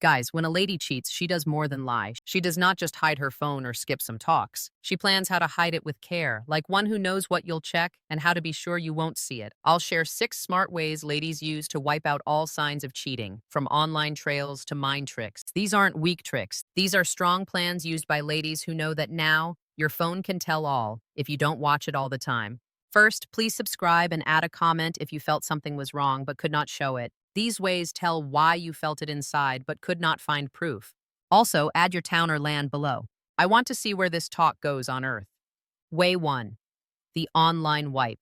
Guys, when a lady cheats, she does more than lie. She does not just hide her phone or skip some talks. She plans how to hide it with care, like one who knows what you'll check and how to be sure you won't see it. I'll share 6 smart ways ladies use to wipe out all signs of cheating, from online trails to mind tricks. These aren't weak tricks. These are strong plans used by ladies who know that now your phone can tell all if you don't watch it all the time. First, please subscribe and add a comment if you felt something was wrong but could not show it. These ways tell why you felt it inside but could not find proof. Also, add your town or land below. I want to see where this talk goes on Earth. Way 1. The online wipe.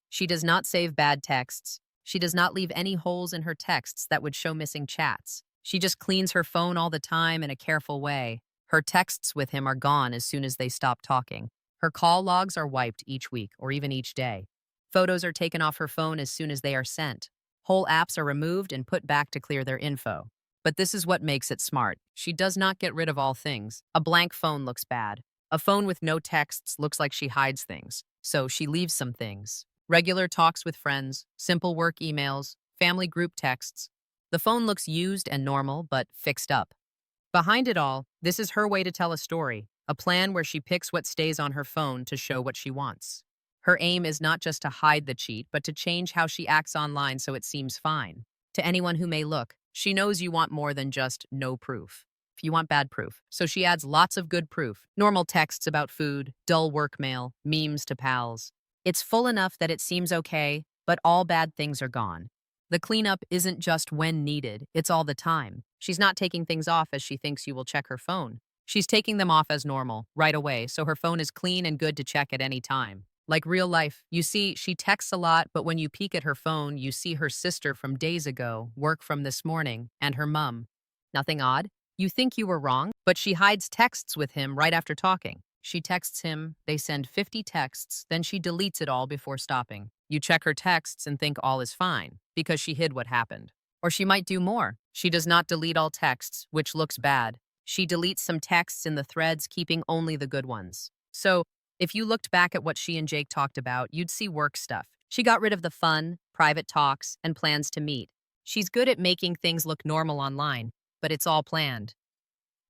She does not save bad texts. She does not leave any holes in her texts that would show missing chats. She just cleans her phone all the time in a careful way. Her texts with him are gone as soon as they stop talking. Her call logs are wiped each week or even each day. Photos are taken off her phone as soon as they are sent. Whole apps are removed and put back to clear their info. But this is what makes it smart. She does not get rid of all things. A blank phone looks bad. A phone with no texts looks like she hides things. So she leaves some things. Regular talks with friends, simple work emails, family group texts. The phone looks used and normal, but fixed up. Behind it all, this is her way to tell a story, a plan where she picks what stays on her phone to show what she wants. Her aim is not just to hide the cheat, but to change how she acts online so it seems fine. To anyone who may look, she knows you want more than just no proof. If you want bad proof. So she adds lots of good proof. Normal texts about food, dull work mail, memes to pals. It's full enough that it seems okay, but all bad things are gone. The cleanup isn't just when needed, it's all the time. She's not taking things off as she thinks you will check her phone. She's taking them off as normal, right away, so her phone is clean and good to check at any time. Like real life, you see, she texts a lot, but when you peek at her phone, you see her sister from days ago, work from this morning, and her mum. Nothing odd? You think you were wrong, but she hides texts with him right after talking. She texts him, they send 50 texts, then she deletes it all before stopping. You check her texts and think all is fine, because she hid what happened. Or she might do more. She does not delete all texts, which looks bad. She deletes some texts in the threads, keeping only the good ones. So, if you looked back at what she and Jake talked about, you'd see work stuff. She got rid of the fun, private talks, and plans to meet. She's good at making things look normal online, but it's all planned.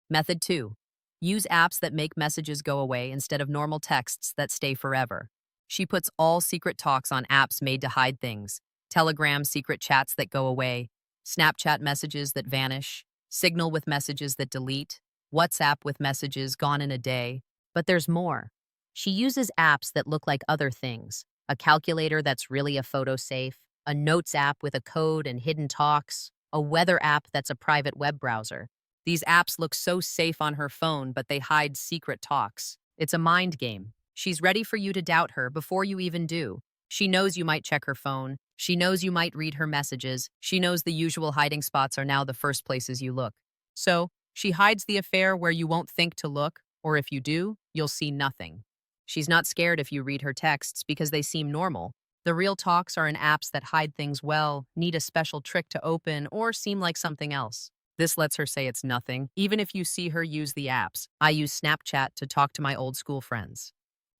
Method 2. Use apps that make messages go away instead of normal texts that stay forever. She puts all secret talks on apps made to hide things. Telegram secret chats that go away, Snapchat messages that vanish, Signal with messages that delete, WhatsApp with messages gone in a day. But there's more. She uses apps that look like other things, a calculator that's really a photo safe, a notes app with a code and hidden talks, a weather app that's a private web browser. These apps look so safe on her phone, but they hide secret talks. It's a mind game. She's ready for you to doubt her before you even do. She knows you might check her phone. She knows you might read her messages. She knows the usual hiding spots are now the first places you look. So, she hides the affair where you won't think to look, or if you do, you'll see nothing. She's not scared if you read her texts because they seem normal. The real talks are in apps that hide things well, need a special trick to open, or seem like something else. This lets her say it's nothing, even if you see her use the apps. I use Snapchat to talk to my old school friends.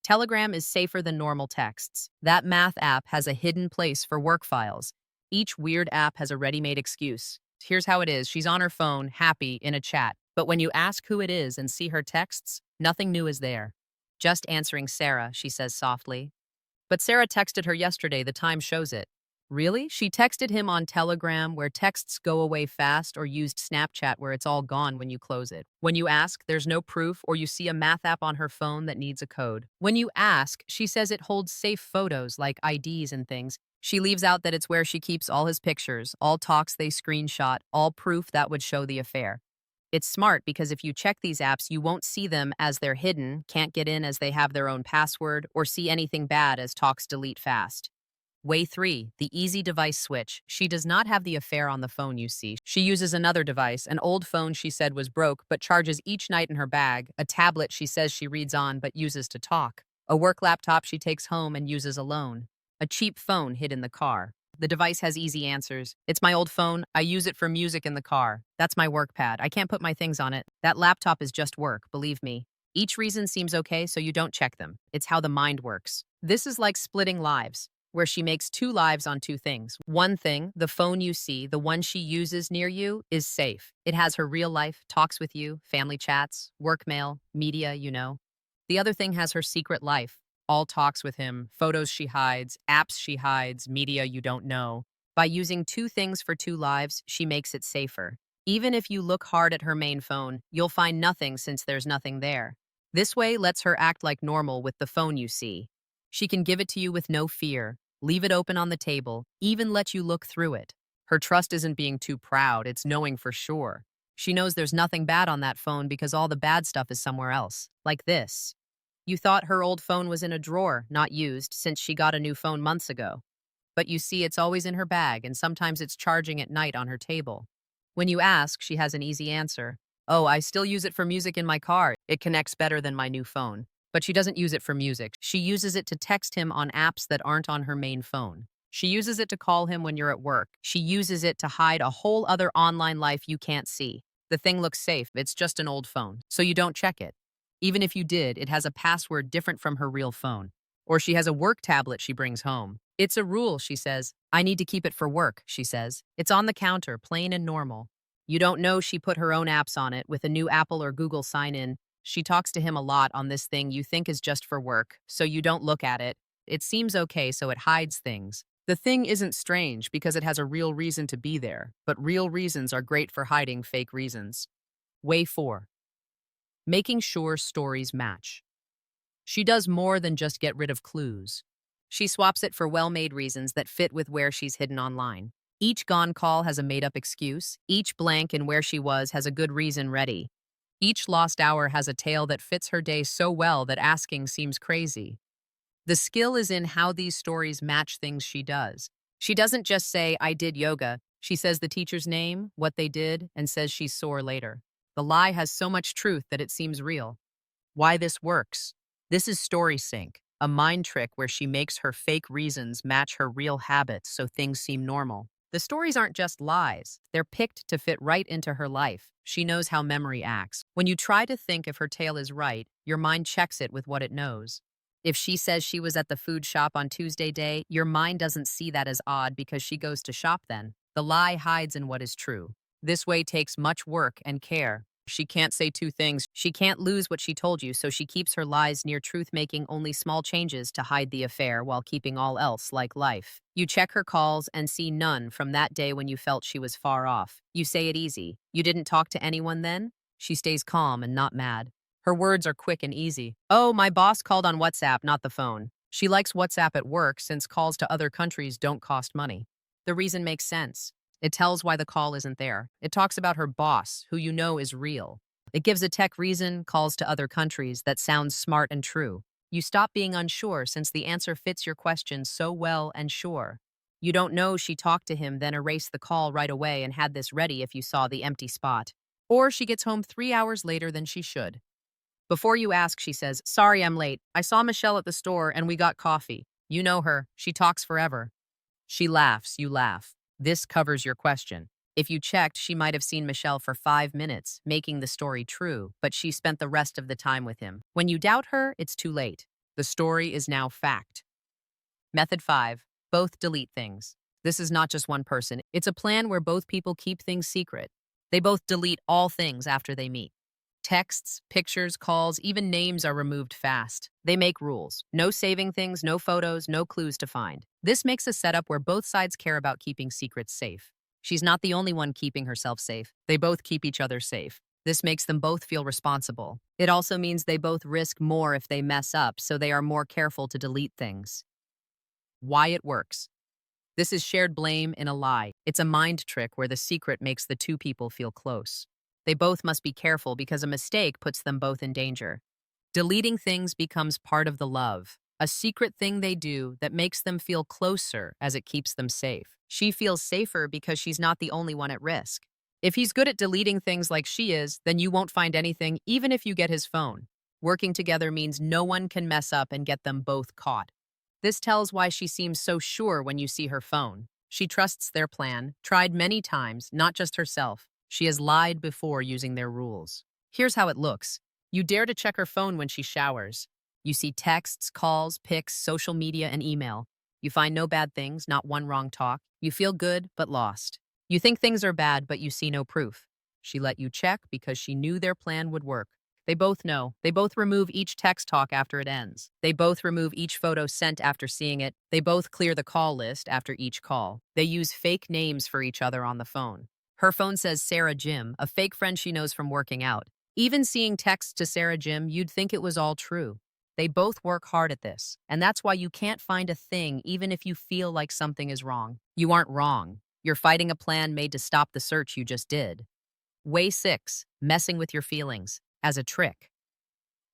Telegram is safer than normal texts. That math app has a hidden place for work files. Each weird app has a ready-made excuse. Here's how it is. She's on her phone, happy, in a chat. But when you ask who it is and see her texts, nothing new is there. Just answering Sarah, she says softly. But Sarah texted her yesterday, the time shows it. Really? She texted him on Telegram, where texts go away fast, or used Snapchat, where it's all gone when you close it. When you ask, there's no proof, or you see a math app on her phone that needs a code. When you ask, she says it holds safe photos, like IDs and things. She leaves out that it's where she keeps all his pictures, all talks they screenshot, all proof that would show the affair. It's smart because if you check these apps, you won't see them as they're hidden, can't get in as they have their own password, or see anything bad as talks delete fast. Way 3, the easy device switch. She does not have the affair on the phone you see. She uses another device, an old phone she said was broke but charges each night in her bag, a tablet she says she reads on but uses to talk, a work laptop she takes home and uses alone, a cheap phone hid in the car. The device has easy answers. It's my old phone. I use it for music in the car. That's my work pad. I can't put my things on it. That laptop is just work, believe me. Each reason seems okay, so you don't check them. It's how the mind works. This is like splitting lives. where she makes two lives on two things. One thing, the phone you see, the one she uses near you, is safe. It has her real life, talks with you, family chats, work mail, media, you know. The other thing has her secret life, all talks with him, photos she hides, apps she hides, media you don't know. By using two things for two lives, she makes it safer. Even if you look hard at her main phone, you'll find nothing since there's nothing there. This way lets her act like normal with the phone you see. She can give it to you with no fear, leave it open on the table, even let you look through it. Her trust isn't being too proud, it's knowing for sure. She knows there's nothing bad on that phone because all the bad stuff is somewhere else, like this. You thought her old phone was in a drawer, not used, since she got a new phone months ago. But you see it's always in her bag and sometimes it's charging at night on her table. When you ask, she has an easy answer. Oh, I still use it for music in my car. It connects better than my new phone. But she doesn't use it for music. She uses it to text him on apps that aren't on her main phone. She uses it to call him when you're at work. She uses it to hide a whole other online life you can't see. The thing looks safe. It's just an old phone, so you don't check it. Even if you did, it has a password different from her real phone. Or she has a work tablet she brings home. It's a rule, she says. I need to keep it for work, she says. It's on the counter, plain and normal. You don't know she put her own apps on it with a new Apple or Google sign-in. She talks to him a lot on this thing you think is just for work, so you don't look at it. It seems okay, so it hides things. The thing isn't strange because it has a real reason to be there, but real reasons are great for hiding fake reasons. Way 4. Making sure stories match. She does more than just get rid of clues. She swaps it for well-made reasons that fit with where she's hidden online. Each gone call has a made-up excuse. Each blank in where she was has a good reason ready. Each lost hour has a tale that fits her day so well that asking seems crazy. The skill is in how these stories match things she does. She doesn't just say, I did yoga. She says the teacher's name, what they did, and says she's sore later. The lie has so much truth that it seems real. Why this works? This is story sync, a mind trick where she makes her fake reasons match her real habits so things seem normal. The stories aren't just lies. They're picked to fit right into her life. She knows how memory acts. When you try to think if her tale is right, your mind checks it with what it knows. If she says she was at the food shop on Tuesday day, your mind doesn't see that as odd because she goes to shop then. The lie hides in what is true. This way takes much work and care. She can't say two things. She can't lose what she told you, so she keeps her lies near truth, making only small changes to hide the affair while keeping all else like life. You check her calls and see none from that day when you felt she was far off. You say it easy. You didn't talk to anyone then? She stays calm and not mad. Her words are quick and easy. Oh, my boss called on WhatsApp, not the phone. She likes WhatsApp at work since calls to other countries don't cost money. The reason makes sense. It tells why the call isn't there. It talks about her boss, who you know is real. It gives a tech reason, calls to other countries, that sounds smart and true. You stop being unsure since the answer fits your question so well and sure. You don't know she talked to him, then erased the call right away and had this ready if you saw the empty spot. Or she gets home 3 hours later than she should. Before you ask, she says, sorry, I'm late. I saw Michelle at the store and we got coffee. You know her. She talks forever. She laughs, you laugh. This covers your question. If you checked, she might have seen Michelle for 5 minutes, making the story true, but she spent the rest of the time with him. When you doubt her, it's too late. The story is now fact. Method 5. Both delete things. This is not just one person. It's a plan where both people keep things secret. They both delete all things after they meet. Texts, pictures, calls, even names are removed fast. They make rules. No saving things, no photos, no clues to find. This makes a setup where both sides care about keeping secrets safe. She's not the only one keeping herself safe. They both keep each other safe. This makes them both feel responsible. It also means they both risk more if they mess up, so they are more careful to delete things. Why it works. This is shared blame in a lie. It's a mind trick where the secret makes the two people feel close. They both must be careful because a mistake puts them both in danger. Deleting things becomes part of the love, a secret thing they do that makes them feel closer as it keeps them safe. She feels safer because she's not the only one at risk. If he's good at deleting things like she is, then you won't find anything even if you get his phone. Working together means no one can mess up and get them both caught. This tells why she seems so sure when you see her phone. She trusts their plan, tried many times, not just herself. She has lied before using their rules. Here's how it looks. You dare to check her phone when she showers. You see texts, calls, pics, social media, and email. You find no bad things, not one wrong talk. You feel good, but lost. You think things are bad, but you see no proof. She let you check because she knew their plan would work. They both know. They both remove each text talk after it ends. They both remove each photo sent after seeing it. They both clear the call list after each call. They use fake names for each other on the phone. Her phone says Sarah Jim, a fake friend she knows from working out. Even seeing texts to Sarah Jim, you'd think it was all true. They both work hard at this, and that's why you can't find a thing even if you feel like something is wrong. You aren't wrong. You're fighting a plan made to stop the search you just did. Way 6, messing with your feelings, as a trick.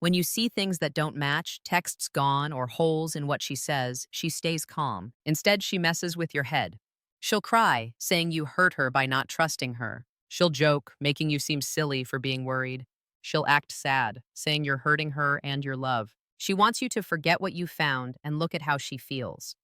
When you see things that don't match, texts gone or holes in what she says, she stays calm. Instead, she messes with your head. She'll cry, saying you hurt her by not trusting her. She'll joke, making you seem silly for being worried. She'll act sad, saying you're hurting her and your love. She wants you to forget what you found and look at how she feels.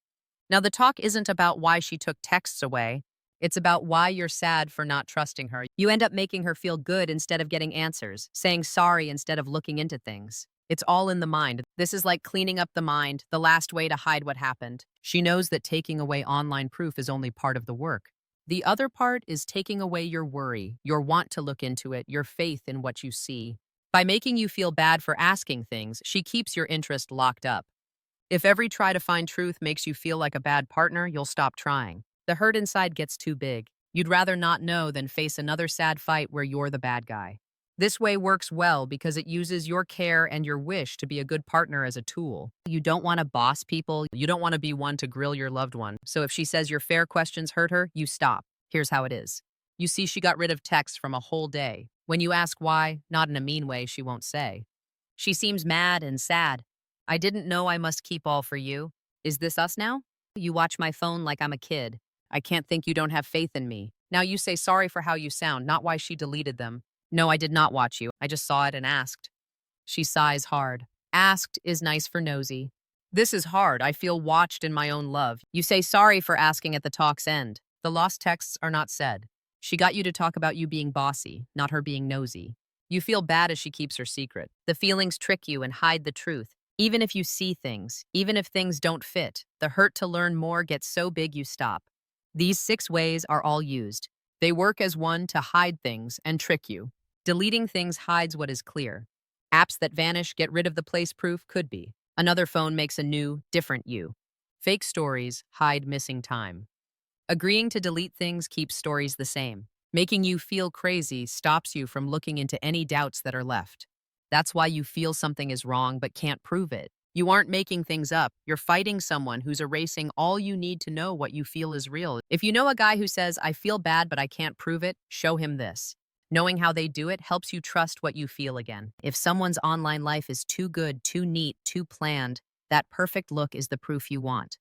Now, the talk isn't about why she took texts away. It's about why you're sad for not trusting her. You end up making her feel good instead of getting answers, saying sorry instead of looking into things. It's all in the mind. This is like cleaning up the mind, the last way to hide what happened. She knows that taking away online proof is only part of the work. The other part is taking away your worry, your want to look into it, your faith in what you see. By making you feel bad for asking things, she keeps your interest locked up. If every try to find truth makes you feel like a bad partner, you'll stop trying. The hurt inside gets too big. You'd rather not know than face another sad fight where you're the bad guy. This way works well because it uses your care and your wish to be a good partner as a tool. You don't want to boss people. You don't want to be one to grill your loved one. So if she says your fair questions hurt her, you stop. Here's how it is. You see she got rid of texts from a whole day. When you ask why, not in a mean way, she won't say. She seems mad and sad. I didn't know I must keep all for you. Is this us now? You watch my phone like I'm a kid. I can't think you don't have faith in me. Now you say sorry for how you sound, not why she deleted them. No, I did not watch you. I just saw it and asked. She sighs hard. Asked is nice for nosy. This is hard. I feel watched in my own love. You say sorry for asking at the talk's end. The lost texts are not said. She got you to talk about you being bossy, not her being nosy. You feel bad as she keeps her secret. The feelings trick you and hide the truth. Even if you see things, even if things don't fit, the hurt to learn more gets so big you stop. These 6 ways are all used. They work as one to hide things and trick you. Deleting things hides what is clear. Apps that vanish get rid of the place proof could be. Another phone makes a new, different you. Fake stories hide missing time. Agreeing to delete things keeps stories the same. Making you feel crazy stops you from looking into any doubts that are left. That's why you feel something is wrong but can't prove it. You aren't making things up. You're fighting someone who's erasing all you need to know what you feel is real. If you know a guy who says, I feel bad but I can't prove it, show him this. Knowing how they do it helps you trust what you feel again. If someone's online life is too good, too neat, too planned, that perfect look is the proof you want.